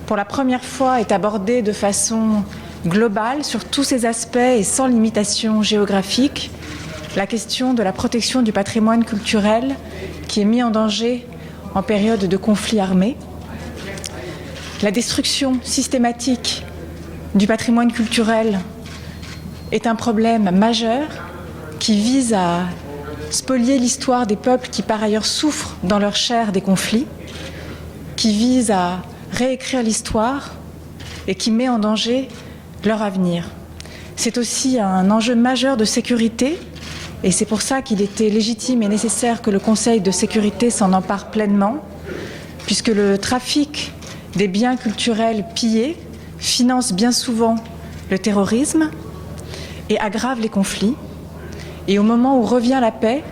pour la première fois, est abordée de façon globale sur tous ses aspects et sans limitation géographique, la question de la protection du patrimoine culturel qui est mis en danger en période de conflit armé. La destruction systématique du patrimoine culturel est un problème majeur qui vise à spolier l'histoire des peuples qui par ailleurs souffrent dans leur chair des conflits, qui vise à réécrire l'histoire et qui met en danger leur avenir. C'est aussi un enjeu majeur de sécurité et c'est pour ça qu'il était légitime et nécessaire que le Conseil de sécurité s'en empare pleinement, puisque le trafic des biens culturels pillés finance bien souvent le terrorisme et aggrave les conflits. Et au moment où revient la paix,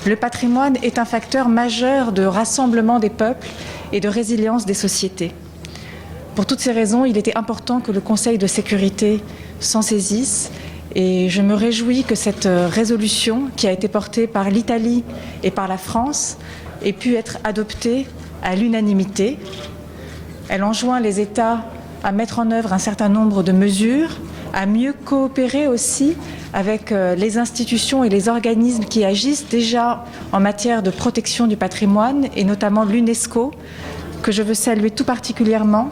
le patrimoine est un facteur majeur de rassemblement des peuples et de résilience des sociétés. Pour toutes ces raisons, il était important que le Conseil de sécurité s'en saisisse et je me réjouis que cette résolution, qui a été portée par l'Italie et par la France, ait pu être adoptée à l'unanimité. Elle enjoint les États à mettre en œuvre un certain nombre de mesures, à mieux coopérer aussi avec les institutions et les organismes qui agissent déjà en matière de protection du patrimoine, et notamment l'UNESCO, que je veux saluer tout particulièrement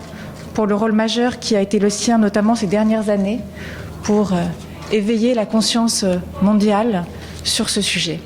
pour le rôle majeur qui a été le sien, notamment ces dernières années, pour éveiller la conscience mondiale sur ce sujet.